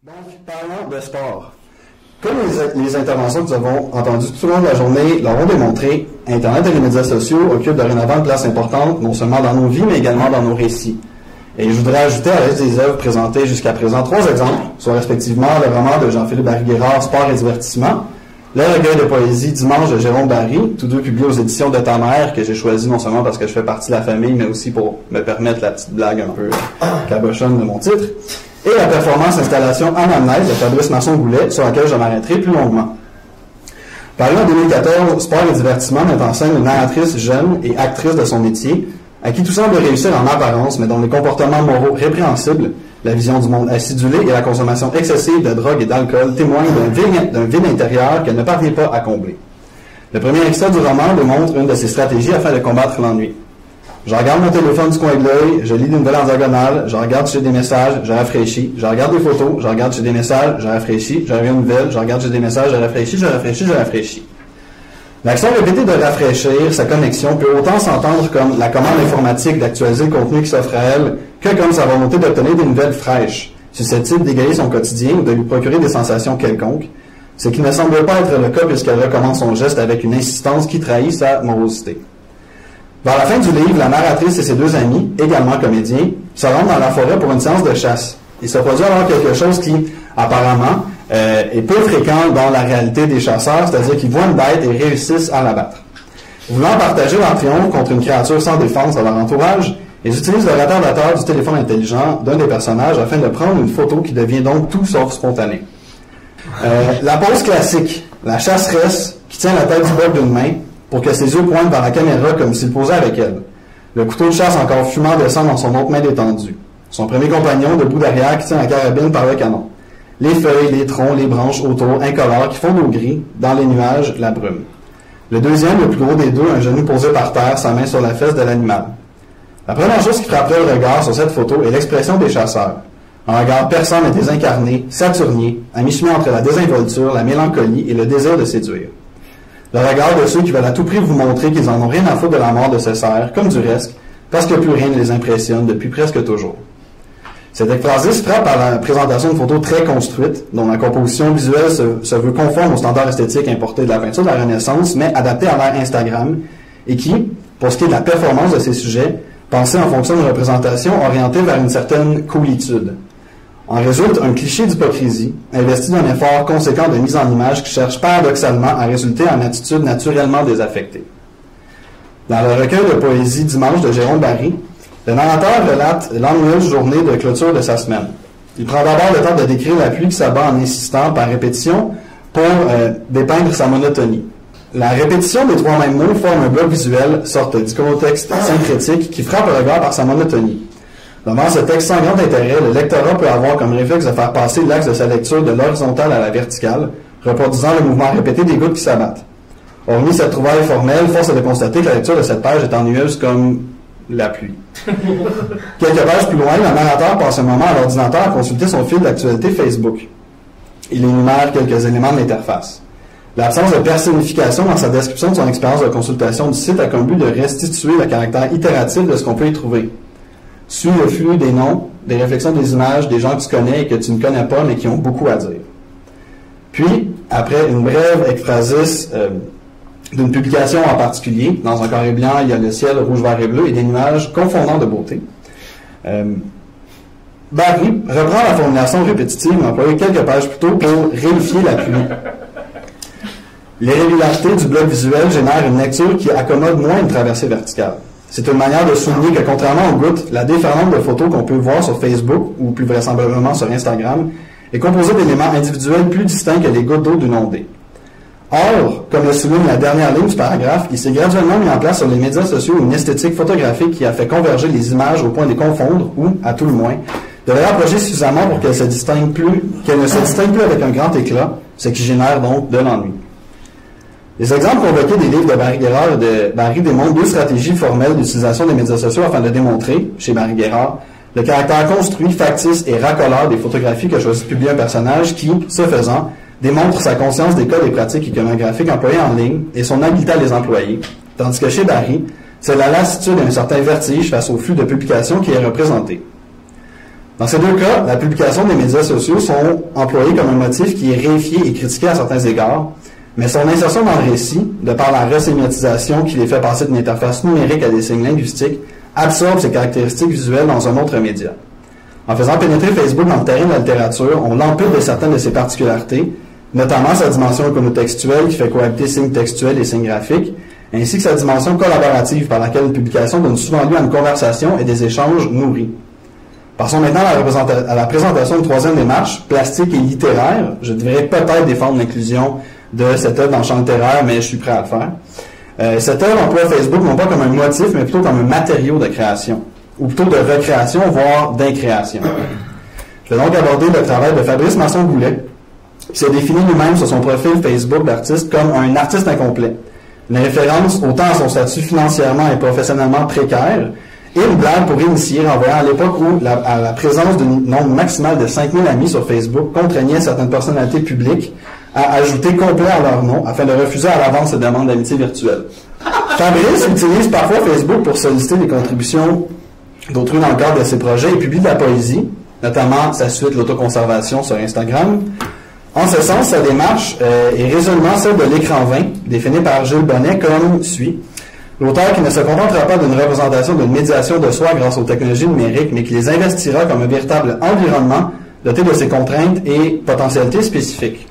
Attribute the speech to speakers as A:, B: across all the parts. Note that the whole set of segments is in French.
A: Donc, parlons de sport. Comme les interventions que nous avons entendues tout au long de la journée l'auront démontré, Internet et les médias sociaux occupent dorénavant une place importante, non seulement dans nos vies, mais également dans nos récits. Et je voudrais ajouter à la liste des œuvres présentées jusqu'à présent 3 exemples, soit respectivement le roman de Jean-Philippe Barry-Guérard, Sport et divertissement, le recueil de poésie Dimanche de Jérôme Barry, tous deux publiés aux éditions de Ta Mère, que j'ai choisi non seulement parce que je fais partie de la famille, mais aussi pour me permettre la petite blague un peu cabochonne de mon titre, et la performance installation Anamnèse de Fabrice Masson-Goulet, sur laquelle je m'arrêterai plus longuement. Paru en 2014, Sport et divertissement met en scène une narratrice jeune et actrice de son métier, à qui tout semble réussir en apparence, mais dont les comportements moraux répréhensibles, la vision du monde acidulé et la consommation excessive de drogue et d'alcool témoignent d'un vide intérieur qu'elle ne parvient pas à combler. Le premier extrait du roman démontre une de ses stratégies afin de combattre l'ennui. Je regarde mon téléphone du coin de l'œil, je lis des nouvelles en diagonale, je regarde chez des messages, je rafraîchis, je regarde des photos, je regarde chez des messages, je rafraîchis, je regarde une nouvelle, je regarde chez des messages, je rafraîchis, je rafraîchis, je rafraîchis. L'action répétée de rafraîchir sa connexion peut autant s'entendre comme la commande informatique d'actualiser le contenu qui s'offre à elle que comme sa volonté d'obtenir des nouvelles fraîches, susceptibles d'égayer son quotidien ou de lui procurer des sensations quelconques, ce qui ne semble pas être le cas puisqu'elle recommence son geste avec une insistance qui trahit sa morosité. Vers la fin du livre, la narratrice et ses 2 amis, également comédiens, se rendent dans la forêt pour une séance de chasse. Il se produit alors quelque chose qui, apparemment, est peu fréquent dans la réalité des chasseurs, c'est-à-dire qu'ils voient une bête et réussissent à l'abattre. Voulant partager leur triomphe contre une créature sans défense dans leur entourage, ils utilisent le retardateur du téléphone intelligent d'un des personnages afin de prendre une photo qui devient donc tout sauf spontanée. La pose classique, la chasseresse qui tient la tête du bord d'une main pour que ses yeux pointent vers la caméra comme s'il posait avec elle. Le couteau de chasse encore fumant descend dans son autre main détendue. Son premier compagnon debout derrière qui tient la carabine par le canon. Les feuilles, les troncs, les branches autour, incolores, qui fondent au gris, dans les nuages, la brume. Le deuxième, le plus gros des 2, un genou posé par terre, sa main sur la fesse de l'animal. La première chose qui frapperait le regard sur cette photo est l'expression des chasseurs. Un regard perçant mais désincarné, saturnien, à mi-chemin entre la désinvolture, la mélancolie et le désir de séduire. Le regard de ceux qui veulent à tout prix vous montrer qu'ils en ont rien à foutre de la mort de ce cerf, comme du reste, parce que plus rien ne les impressionne depuis presque toujours. Cette ekphrasis frappe par la présentation de photos très construites, dont la composition visuelle se veut conforme aux standards esthétiques importés de la peinture de la Renaissance, mais adaptée à l'ère Instagram, et qui, pour ce qui est de la performance de ces sujets, pensée en fonction d'une représentation orientée vers une certaine coolitude. En résulte un cliché d'hypocrisie, investi d'un effort conséquent de mise en image qui cherche paradoxalement à résulter en attitude naturellement désaffectée. Dans le recueil de poésie Dimanche de Jérôme Barry, le narrateur relate l'ennuyeuse journée de clôture de sa semaine. Il prend d'abord le temps de décrire la pluie qui s'abat en insistant par répétition pour dépeindre sa monotonie. La répétition des 3 mêmes mots forme un bloc visuel, sorte d'iconotexte syncrétique qui frappe le regard par sa monotonie. Devant ce texte sans grand intérêt, le lectorat peut avoir comme réflexe de faire passer l'axe de sa lecture de l'horizontale à la verticale, reproduisant le mouvement répété des gouttes qui s'abattent. Hormis cette trouvaille formelle, force est de constater que la lecture de cette page est ennuyeuse comme la pluie. Quelques pages plus loin, le narrateur passe un moment à l'ordinateur à consulter son fil d'actualité Facebook. Il énumère quelques éléments de l'interface. L'absence de personnification dans sa description de son expérience de consultation du site a comme but de restituer le caractère itératif de ce qu'on peut y trouver. Suis le flux des noms, des réflexions des images, des gens que tu connais et que tu ne connais pas, mais qui ont beaucoup à dire. Puis, après une brève ekphrasis d'une publication en particulier, dans un carré blanc, il y a le ciel rouge, vert et bleu et des nuages confondants de beauté. Barry reprend la formulation répétitive employée quelques pages plus tôt pour réifier la pluie. L'irrégularité du bloc visuel génère une lecture qui accommode moins une traversée verticale. C'est une manière de souligner que, contrairement aux gouttes, la déferlante de photos qu'on peut voir sur Facebook, ou plus vraisemblablement sur Instagram, est composée d'éléments individuels plus distincts que les gouttes d'eau d'une ondée. Or, comme le souligne la dernière ligne du paragraphe, il s'est graduellement mis en place sur les médias sociaux une esthétique photographique qui a fait converger les images au point de les confondre, ou, à tout le moins, de les rapprocher suffisamment pour qu'elles ne se distinguent plus avec un grand éclat, ce qui génère donc de l'ennui. Les exemples convoqués des livres de Barry-Guérard et de Barry démontrent 2 stratégies formelles d'utilisation des médias sociaux afin de démontrer, chez Barry-Guérard, le caractère construit, factice et racoleur des photographies que choisit de publier un personnage qui, ce faisant, démontre sa conscience des codes et pratiques iconographiques employés en ligne et son habileté à les employer, tandis que chez Barry, c'est la lassitude et un certain vertige face au flux de publications qui est représenté. Dans ces deux cas, la publication des médias sociaux sont employés comme un motif qui est réifié et critiqué à certains égards, mais son insertion dans le récit, de par la resémiotisation qui les fait passer d'une interface numérique à des signes linguistiques, absorbe ces caractéristiques visuelles dans un autre média. En faisant pénétrer Facebook dans le terrain de la littérature, on l'ampute de certaines de ses particularités, notamment sa dimension iconotextuelle qui fait cohabiter signes textuels et signes graphiques, ainsi que sa dimension collaborative par laquelle une publication donne souvent lieu à une conversation et des échanges nourris. Passons maintenant à la présentation d'une troisième démarche, plastique et littéraire. Je devrais peut-être défendre l'inclusion de cette œuvre dans le champ littéraire, mais je suis prêt à le faire. Cette œuvre emploie Facebook non pas comme un motif, mais plutôt comme un matériau de création, ou plutôt de recréation, voire d'incréation. Je vais donc aborder le travail de Fabrice Masson-Goulet, qui s'est défini lui-même sur son profil Facebook d'artiste comme un artiste incomplet. Une référence autant à son statut financièrement et professionnellement précaire, et une blague pour initier, renvoyant à l'époque où la présence d'un nombre maximal de 5000 amis sur Facebook contraignait certaines personnalités publiques à ajouter complet à leur nom afin de refuser à l'avance ces demandes d'amitié virtuelle. Fabrice utilise parfois Facebook pour solliciter des contributions d'autrui dans le cadre de ses projets et publie de la poésie, notamment sa suite L'autoconservation sur Instagram. En ce sens, sa démarche est résolument celle de l'écran 20, définie par Gilles Bonnet comme suit. L'auteur qui ne se contentera pas d'une représentation d'une médiation de soi grâce aux technologies numériques, mais qui les investira comme un véritable environnement doté de ses contraintes et potentialités spécifiques.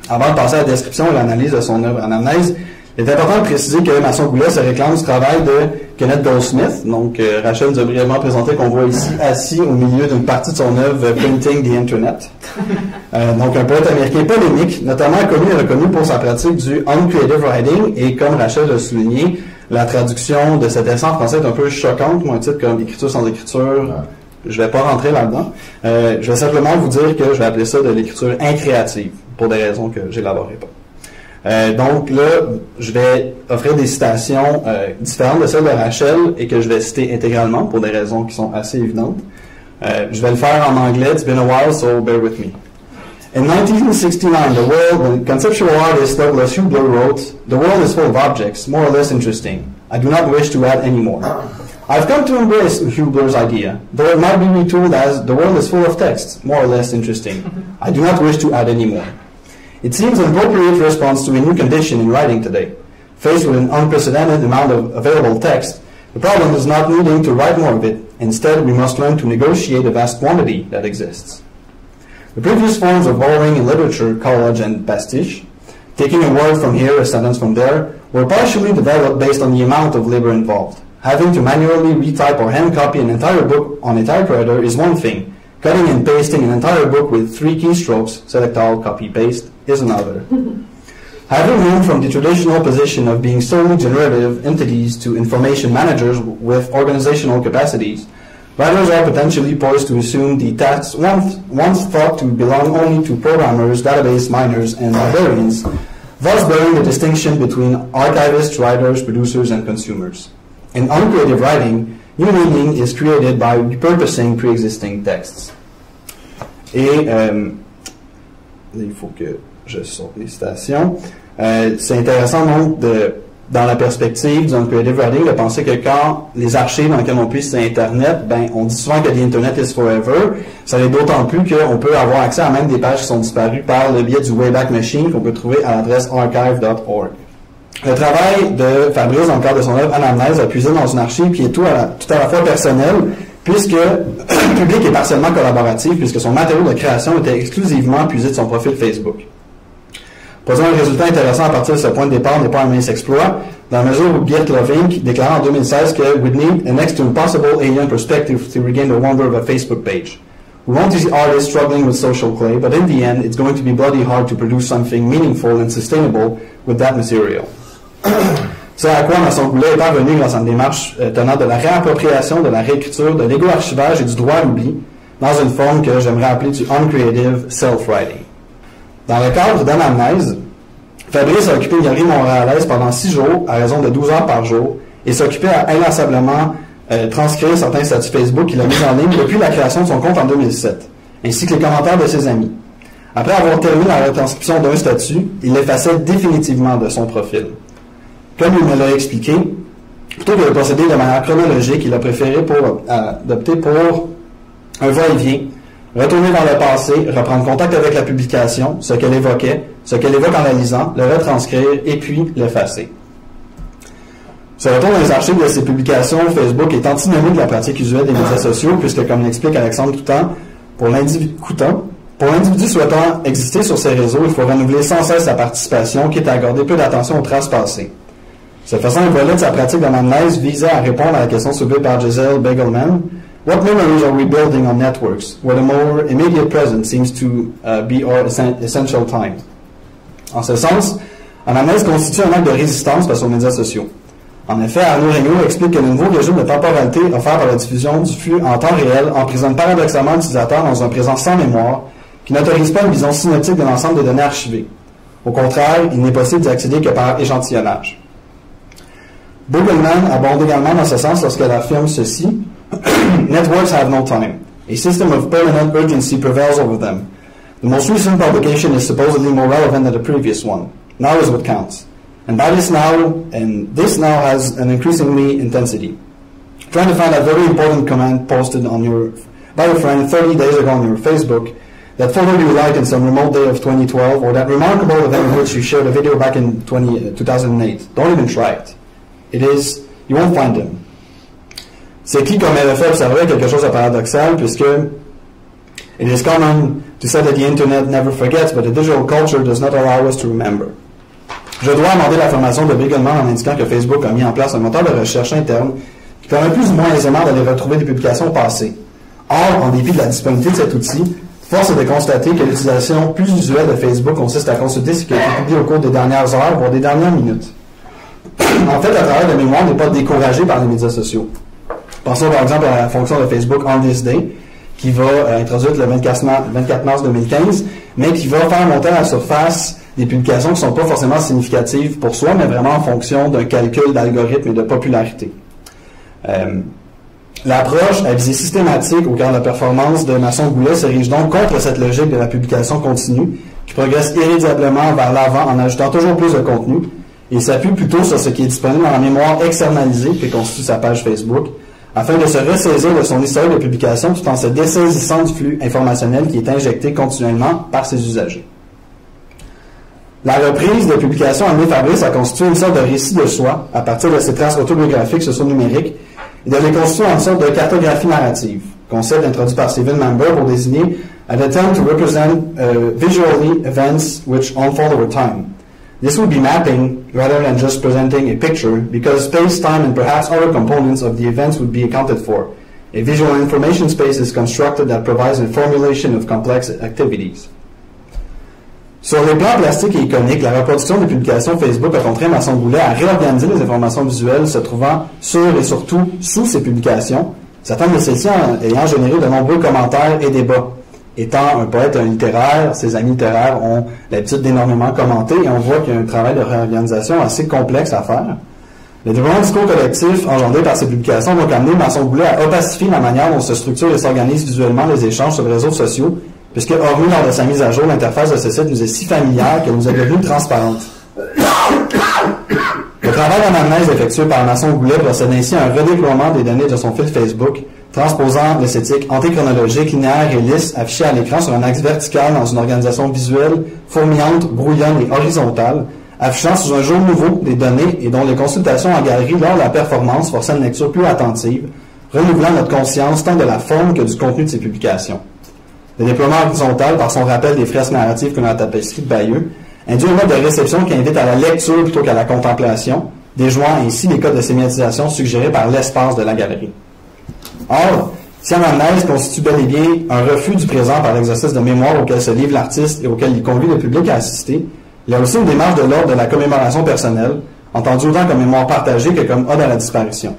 A: Avant de passer à la description et l'analyse de son œuvre Anamnèse, il est important de préciser que Masson-Goulet se réclame du travail de Kenneth Goldsmith. Donc, Rachel nous a brièvement présenté qu'on voit ici assis au milieu d'une partie de son œuvre Printing the Internet. Donc, un poète américain polémique, notamment connu et reconnu pour sa pratique du uncreative writing, et comme Rachel l'a souligné, la traduction de cet essai en français est un peu choquante, moi, un titre comme écriture sans écriture. Je vais pas rentrer là-dedans. Je vais simplement vous dire que je vais appeler ça de l'écriture incréative, pour des raisons que j'élaborerai pas. Donc là, je vais offrir des citations différentes de celles de Rachel et que je vais citer intégralement pour des raisons qui sont assez évidentes. Je vais le faire en anglais. It's been a while, so bear with me. In 1969, the conceptual artist Douglas Hubler wrote, "The world is full of objects, more or less interesting. I do not wish to add any more." I've come to embrace Hubler's idea, though it might be retooled as, "The world is full of texts, more or less interesting. I do not wish to add any more." It seems an appropriate response to a new condition in writing today. Faced with an unprecedented amount of available text, the problem is not needing to write more of it. Instead, we must learn to negotiate the vast quantity that exists. The previous forms of borrowing in literature, collage and pastiche, taking a word from here, a sentence from there, were partially developed based on the amount of labor involved. Having to manually retype or hand copy an entire book on a typewriter is one thing. Cutting and pasting an entire book with 3 keystrokes, select all, copy, paste, is another. Having moved from the traditional position of being solely generative entities to information managers with organizational capacities, writers are potentially poised to assume the tasks once thought to belong only to programmers, database miners, and librarians, thus blurring the distinction between archivists, writers, producers, and consumers. In uncreative writing, new meaning is created by repurposing pre-existing texts. Et il faut que je sorte les citations. C'est intéressant donc dans la perspective du uncreative writing de penser que quand les archives dans lesquelles on puise sur Internet, ben on dit souvent que the Internet is forever. Ça l'est d'autant plus qu'on peut avoir accès à même des pages qui sont disparues par le biais du Wayback Machine qu'on peut trouver à l'adresse archive.org. Le travail de Fabrice dans le cadre de son œuvre Anamnèse a puisé dans une archive qui est tout à la fois personnelle, puisque le public est partiellement collaboratif, puisque son matériau de création était exclusivement puisé de son profil Facebook. Produire un résultat intéressant à partir de ce point de départ n'est pas un mince exploit, dans la mesure où Geert Lovink déclarait en 2016 que "We'd need a next to impossible alien perspective to regain the wonder of a Facebook page. We won't see artists struggling with social clay, but in the end, it's going to be bloody hard to produce something meaningful and sustainable with that material." C'est à quoi Masson-Goulet est parvenu grâce à une démarche tenant de la réappropriation, de la réécriture, de l'égo-archivage et du droit à l'oubli, dans une forme que j'aimerais appeler du uncreative self-writing. Dans le cadre d'Anamnèse, Fabrice a occupé une galerie montréalaise pendant 6 jours, à raison de 12 heures par jour, et s'occupait à inlassablement transcrire certains statuts Facebook qu'il a mis en ligne depuis la création de son compte en 2007, ainsi que les commentaires de ses amis. Après avoir terminé la retranscription d'un statut, il l'effaçait définitivement de son profil. Comme il me l'a expliqué, plutôt que de procéder de manière chronologique, il a préféré opter pour un va-et-vient, retourner dans le passé, reprendre contact avec la publication, ce qu'elle évoquait, ce qu'elle évoque en la lisant, le retranscrire et puis l'effacer. Ce retour dans les archives de ces publications Facebook est antinomique de la pratique usuelle des médias sociaux puisque, comme l'explique Alexandre Coutan, pour l'individu souhaitant exister sur ces réseaux, il faut renouveler sans cesse sa participation, quitte à accorder peu d'attention aux traces passées. Cette façon, un volet de sa pratique d'anamnèse visait à répondre à la question soulevée par Giselle Begelman. What memories are we building on networks, where the more immediate present seems to be our essential time? En ce sens, anamnèse constitue un acte de résistance face aux médias sociaux. En effet, Arnaud Regnault explique que le nouveau régime de temporalité offert par la diffusion du flux en temps réel emprisonne paradoxalement l'utilisateur dans un présent sans mémoire qui n'autorise pas une vision synoptique de l'ensemble des données archivées. Au contraire, il n'est possible d'y accéder que par échantillonnage. Begelman abonde également dans ce sens lorsqu'elle affirme ceci. Networks have no time. A system of permanent urgency prevails over them. The most recent publication is supposedly more relevant than the previous one. Now is what counts. And this now has an increasingly intensity. Trying to find that very important comment posted by your friend 30 days ago on your Facebook, that photo you liked in some remote day of 2012, or that remarkable event in which you shared a video back in 2008. Don't even try it. You won't find them. C'est qui, comme elle a fait observer, quelque chose de paradoxal, puisque it is common to say that the internet never forgets, but the digital culture does not allow us to remember. Je dois amender l'affirmation de Begelman en indiquant que Facebook a mis en place un moteur de recherche interne qui permet plus ou moins aisément d'aller retrouver des publications passées. Or, en dépit de la disponibilité de cet outil, force est de constater que l'utilisation plus usuelle de Facebook consiste à consulter ce qui a été publié au cours des dernières heures, voire des dernières minutes. En fait, le travail de mémoire n'est pas découragé par les médias sociaux. Pensons par exemple à la fonction de Facebook On This Day, qui va introduite le 24 mars 2015, mais qui va faire monter à la surface des publications qui ne sont pas forcément significatives pour soi, mais vraiment en fonction d'un calcul d'algorithme et de popularité. L'approche à visée systématique au cœur de la performance de Masson-Goulet s'érige donc contre cette logique de la publication continue, qui progresse irrémédiablement vers l'avant en ajoutant toujours plus de contenu, et s'appuie plutôt sur ce qui est disponible dans la mémoire externalisée qui constitue sa page Facebook, afin de se ressaisir de son historique de publication tout en se dessaisissant du flux informationnel qui est injecté continuellement par ses usagers. La reprise de publications amenée Fabrice a constitué une sorte de récit de soi à partir de ses traces autobiographiques socio-numériques et de les constituer en sorte de cartographie narrative, concept introduit par Stephen Member pour désigner an attempt to represent visually events which unfold over time. This would be mapping rather than just presenting a picture because space, time, and perhaps other components of the events would be accounted for. A visual information space is constructed that provides a formulation of complex activities. Sur les plans plastiques et iconiques, la reproduction des publications Facebook a contraint Masson-Goulet à réorganiser les informations visuelles se trouvant sur et surtout sous ces publications, certaines de celles-ci ayant généré de nombreux commentaires et débats. Étant un poète littéraire, ses amis littéraires ont l'habitude d'énormément commenter et on voit qu'il y a un travail de réorganisation assez complexe à faire. Le développement du discours collectif engendré par ces publications va amener Masson-Goulet à opacifier la manière dont se structurent et s'organisent visuellement les échanges sur les réseaux sociaux, puisque, hormis lors de sa mise à jour, l'interface de ce site nous est si familière qu'elle nous est devenue transparente. Le travail d'anamnèse effectué par Masson-Goulet procède ainsi à un redéploiement des données de son fil Facebook, transposant l'esthétique antéchronologique, linéaire et lisse affichée à l'écran sur un axe vertical dans une organisation visuelle fourmillante, brouillonne et horizontale, affichant sous un jour nouveau des données et dont les consultations en galerie lors de la performance forçaient une lecture plus attentive, renouvelant notre conscience tant de la forme que du contenu de ces publications. Le déploiement horizontal, par son rappel des fresques narratives comme la tapisserie de Bayeux, induit un mode de réception qui invite à la lecture plutôt qu'à la contemplation, déjouant ainsi les codes de sémiatisation suggérés par l'espace de la galerie. Or, si l'anamnèse constitue bel et bien un refus du présent par l'exercice de mémoire auquel se livre l'artiste et auquel il convie le public à assister, il y a aussi une démarche de l'ordre de la commémoration personnelle, entendue autant comme mémoire partagée que comme ode à la disparition.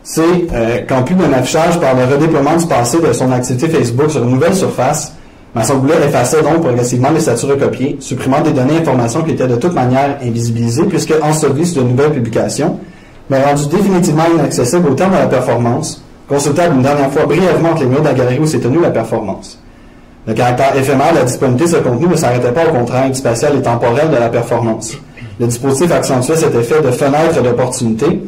A: C'est qu'en plus d'un affichage par le redéploiement du passé de son activité Facebook sur une nouvelle surface, Masson-Goulet effaçait donc progressivement les statuts recopiés, supprimant des données et informations qui étaient de toute manière invisibilisées puisque ensevelies sous de nouvelles publications, mais rendues définitivement inaccessibles au terme de la performance, consultable une dernière fois brièvement entre les murs de la galerie où s'est tenue la performance. Le caractère éphémère de la disponibilité de ce contenu ne s'arrêtait pas au contraire du spatial et temporel de la performance. Le dispositif accentuait cet effet de fenêtre d'opportunité,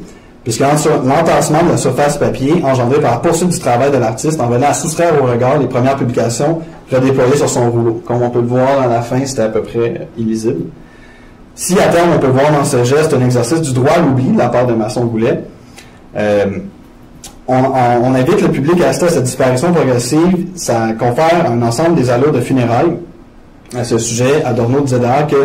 A: puisque l'entassement de la surface papier, engendré par la poursuite du travail de l'artiste, en venait à soustraire au regard les premières publications redéployées sur son rouleau. Comme on peut le voir à la fin, c'était à peu près illisible. Si à terme on peut voir dans ce geste un exercice du droit à l'oubli de la part de Masson-Goulet, on invite le public à assister à cette disparition progressive. Ça confère un ensemble des allures de funérailles. À ce sujet, Adorno disait d'ailleurs que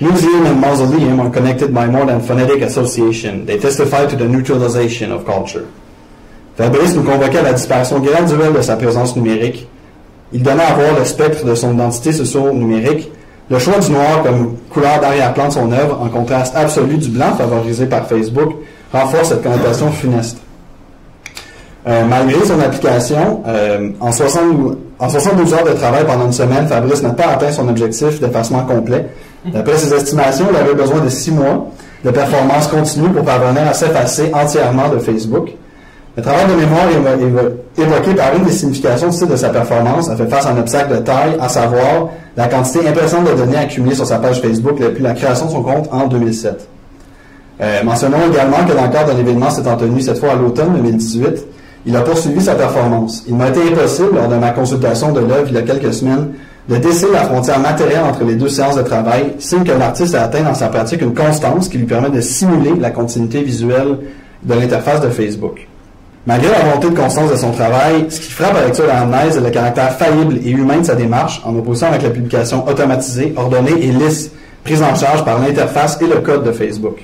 A: Museum and mausoleum are connected by more than phonetic association. They testify to the neutralization of culture. Fabrice nous convoquait à la disparition graduelle de sa présence numérique. Il donnait à voir le spectre de son identité socio-numérique. Le choix du noir comme couleur d'arrière-plan de son œuvre, en contraste absolu du blanc favorisé par Facebook, renforce cette connotation funeste. Malgré son application, en 72 heures de travail pendant une semaine, Fabrice n'a pas atteint son objectif d'effacement complet. D'après ses estimations, il avait besoin de 6 mois de performance continue pour parvenir à s'effacer entièrement de Facebook. Le travail de mémoire évoqué par une des significations du titre de sa performance a fait face à un obstacle de taille, à savoir la quantité impressionnante de données accumulées sur sa page Facebook depuis la création de son compte en 2007. Mentionnons également que dans le cadre d'un événement s'étant tenu cette fois à l'automne 2018, il a poursuivi sa performance. Il m'a été impossible, lors de ma consultation de l'œuvre il y a quelques semaines, de déceler la frontière matérielle entre les deux séances de travail, signe que l'artiste a atteint dans sa pratique une constance qui lui permet de simuler la continuité visuelle de l'interface de Facebook. Malgré la volonté de constance de son travail, ce qui frappe à la lecture de l'analyse est le caractère faillible et humain de sa démarche, en opposition avec la publication automatisée, ordonnée et lisse, prise en charge par l'interface et le code de Facebook.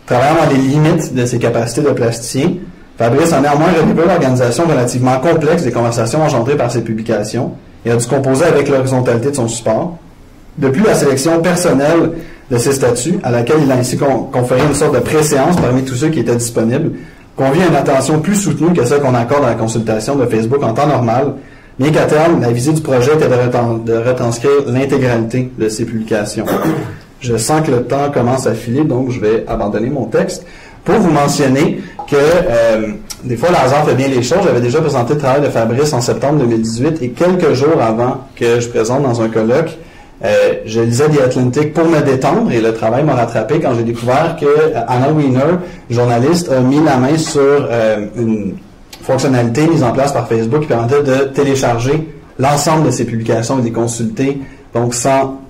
A: Travaillant dans les limites de ses capacités de plasticien, Fabrice a néanmoins redéveloppé l'organisation relativement complexe des conversations engendrées par ses publications et a dû composer avec l'horizontalité de son support. Depuis la sélection personnelle de ses statuts, à laquelle il a ainsi conféré une sorte de préséance parmi tous ceux qui étaient disponibles, convient à une attention plus soutenue que celle qu'on accorde à la consultation de Facebook en temps normal, bien qu'à terme, la visée du projet était de retranscrire l'intégralité de ses publications. Je sens que le temps commence à filer, donc je vais abandonner mon texte pour vous mentionner que des fois, le hasard fait bien les choses. J'avais déjà présenté le travail de Fabrice en septembre 2018 et quelques jours avant que je présente dans un colloque, je lisais The Atlantic pour me détendre et le travail m'a rattrapé quand j'ai découvert que Anna Wiener, journaliste, a mis la main sur une fonctionnalité mise en place par Facebook qui permettait de télécharger l'ensemble de ses publications et de les consulter, donc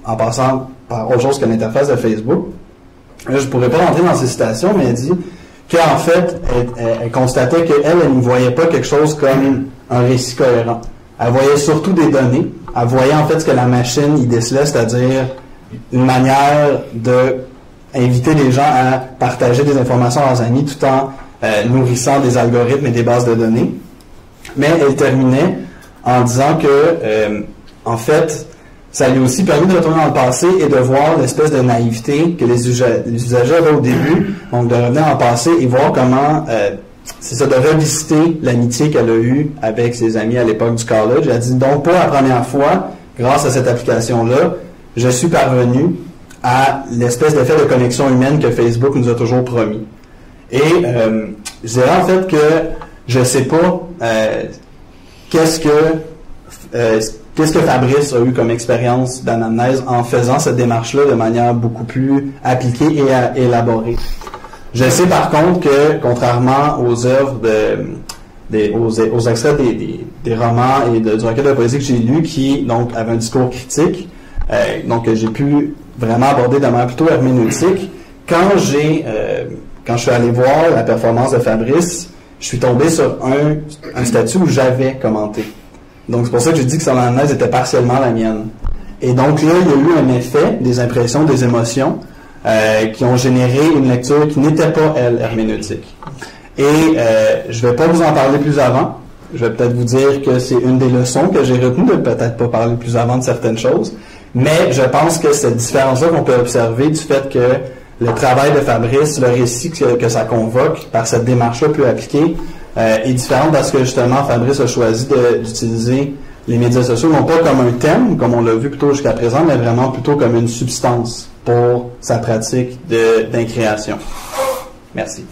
A: en passant par autre chose que l'interface de Facebook. Là, je ne pourrais pas rentrer dans ces citations, mais elle dit qu'en fait, elle constatait qu'elle ne voyait pas quelque chose comme un récit cohérent. Elle voyait surtout des données. Elle voyait en fait ce que la machine y décelait, c'est-à-dire une manière de inviter les gens à partager des informations à leurs amis tout en nourrissant des algorithmes et des bases de données. Mais elle terminait en disant que, en fait, ça lui a aussi permis de retourner dans le passé et de voir l'espèce de naïveté que les usagers avaient au début, donc de revenir en passé et voir comment, c'est ça, de revisiter l'amitié qu'elle a eue avec ses amis à l'époque du college. Elle dit donc, pour la première fois, grâce à cette application-là, je suis parvenu à l'espèce d'effet de connexion humaine que Facebook nous a toujours promis. Et je dirais en fait que je ne sais pas qu'est-ce que Fabrice a eu comme expérience d'anamnèse en faisant cette démarche-là de manière beaucoup plus appliquée et élaborée. Je sais par contre que, contrairement aux œuvres aux extraits des romans et du recueil de poésie que j'ai lu, qui donc avaient un discours critique, donc que j'ai pu vraiment aborder de manière plutôt herméneutique, quand je suis allé voir la performance de Fabrice, je suis tombé sur un statut où j'avais commenté. Donc, c'est pour ça que je dis que son analyse était partiellement la mienne. Et donc, là, il y a eu un effet des impressions, des émotions, qui ont généré une lecture qui n'était pas, elle, herméneutique. Et je ne vais pas vous en parler plus avant. Je vais peut-être vous dire que c'est une des leçons que j'ai retenues, de peut-être pas parler plus avant de certaines choses. Mais je pense que cette différence-là qu'on peut observer du fait que le travail de Fabrice, le récit que ça convoque, par cette démarche-là peut appliquer, est différente parce que justement Fabrice a choisi d'utiliser les médias sociaux non pas comme un thème, comme on l'a vu plutôt jusqu'à présent, mais vraiment plutôt comme une substance pour sa pratique d'incréation. Merci.